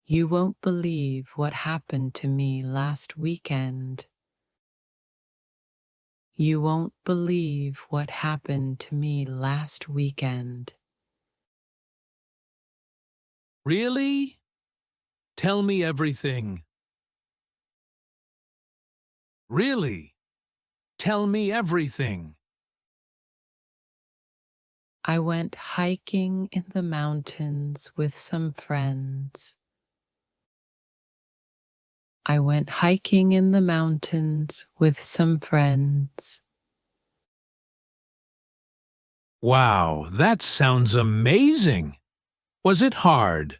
You won't believe what happened to me last weekend. You won't believe what happened to me last weekend. Really? Tell me everything. Really? Tell me everything. I went hiking in the mountains with some friends. I went hiking in the mountains with some friends. Wow, that sounds amazing. Was it hard?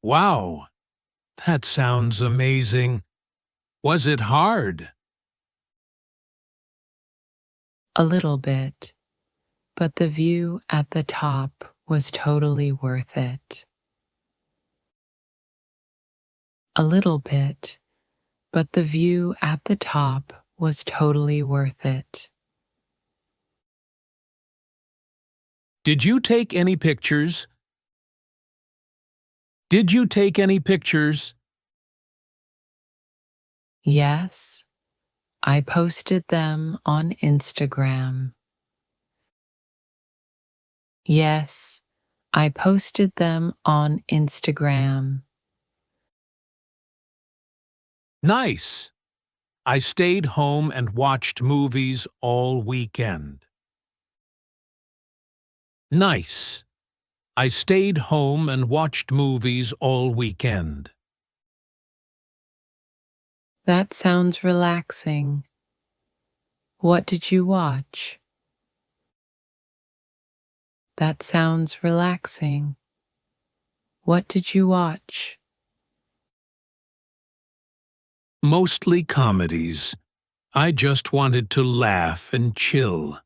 Wow, that sounds amazing. Was it hard? A little bit, but the view at the top was totally worth it. A little bit, but the view at the top was totally worth it. Did you take any pictures? Did you take any pictures? Yes, I posted them on Instagram. Yes, I posted them on Instagram. Nice. I stayed home and watched movies all weekend. Nice. I stayed home and watched movies all weekend. That sounds relaxing. What did you watch? That sounds relaxing. What did you watch? Mostly comedies. I just wanted to laugh and chill.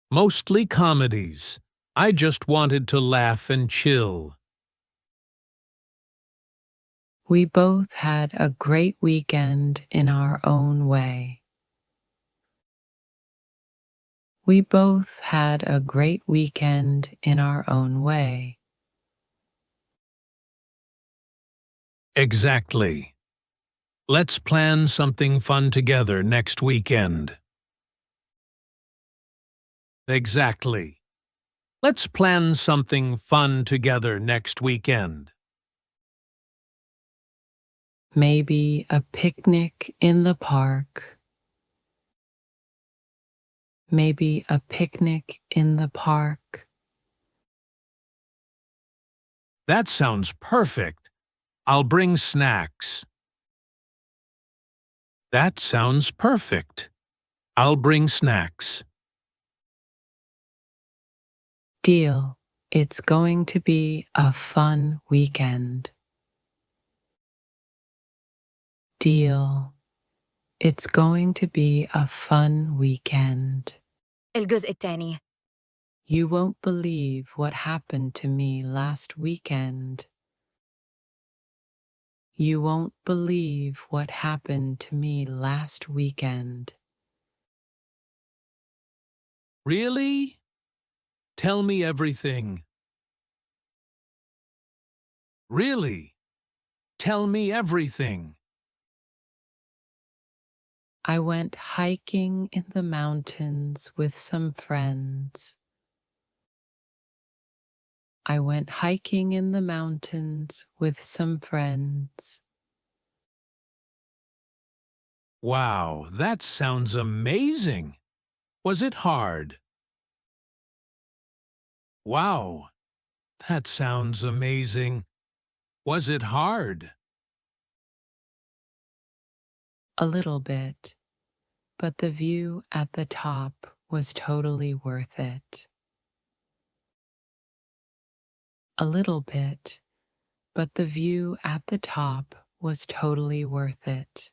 Mostly comedies. I just wanted to laugh and chill. We both had a great weekend in our own way. We both had a great weekend in our own way. Exactly. Let's plan something fun together next weekend. Exactly. Let's plan something fun together next weekend. Maybe a picnic in the park. Maybe a picnic in the park. That sounds perfect. I'll bring snacks. That sounds perfect. I'll bring snacks. Deal. It's going to be a fun weekend. Deal. It's going to be a fun weekend. الجزء الثاني. You won't believe what happened to me last weekend. You won't believe what happened to me last weekend. Really? Tell me everything. Really? Tell me everything. I went hiking in the mountains with some friends. I went hiking in the mountains with some friends. Wow, that sounds amazing. Was it hard? Wow, that sounds amazing. Was it hard? A little bit, but the view at the top was totally worth it. A little bit, but the view at the top was totally worth it.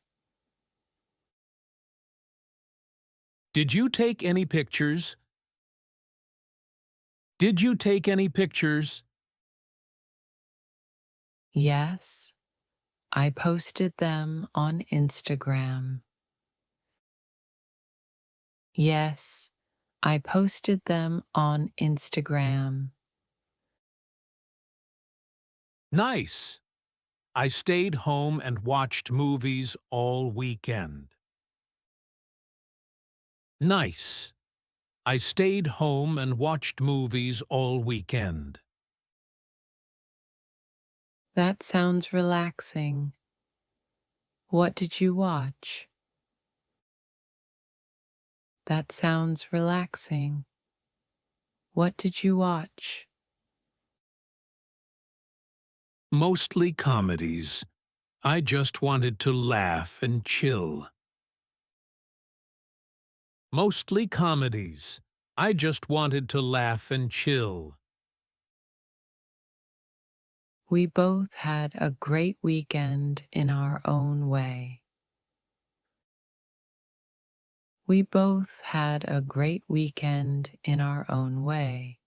Did you take any pictures? Did you take any pictures? Yes, I posted them on Instagram. Yes, I posted them on Instagram. Nice. I stayed home and watched movies all weekend. Nice. I stayed home and watched movies all weekend. That sounds relaxing. What did you watch? That sounds relaxing. What did you watch? Mostly comedies. I just wanted to laugh and chill. Mostly comedies. I just wanted to laugh and chill. We both had a great weekend in our own way. We both had a great weekend in our own way.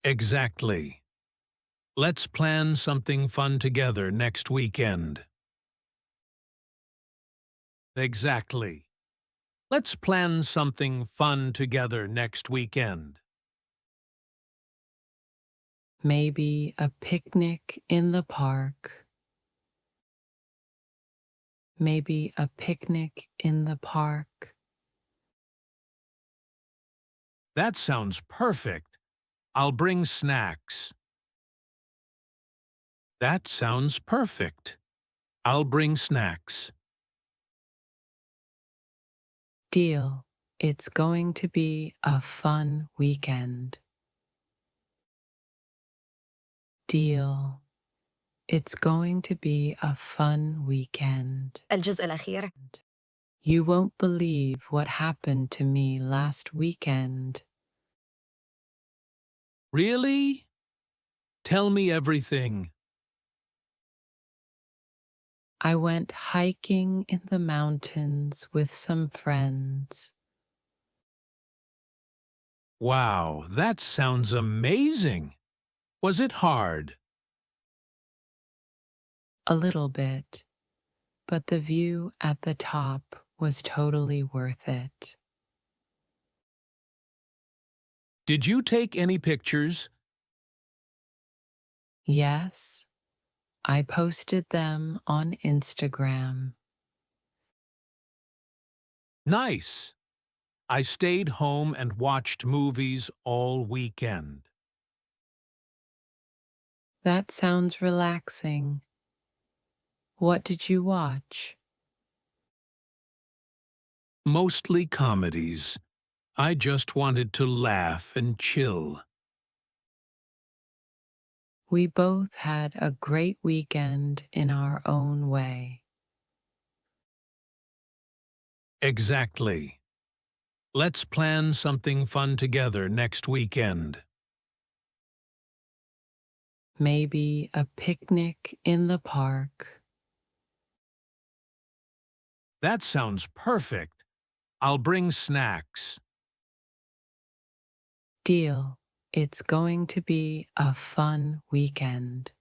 Exactly. Let's plan something fun together next weekend. Exactly. Let's plan something fun together next weekend. Maybe a picnic in the park. Maybe a picnic in the park. That sounds perfect. I'll bring snacks. That sounds perfect. I'll bring snacks. Deal. It's going to be a fun weekend. Deal. It's going to be a fun weekend. الجزء الأخير. You won't believe what happened to me last weekend. Really? Tell me everything. I went hiking in the mountains with some friends. Wow, that sounds amazing. Was it hard? A little bit, but the view at the top was totally worth it. Did you take any pictures? Yes, I posted them on Instagram. Nice. I stayed home and watched movies all weekend. That sounds relaxing. What did you watch? Mostly comedies. I just wanted to laugh and chill. We both had a great weekend in our own way. Exactly. Let's plan something fun together next weekend. Maybe a picnic in the park. That sounds perfect. I'll bring snacks. Deal. It's going to be a fun weekend.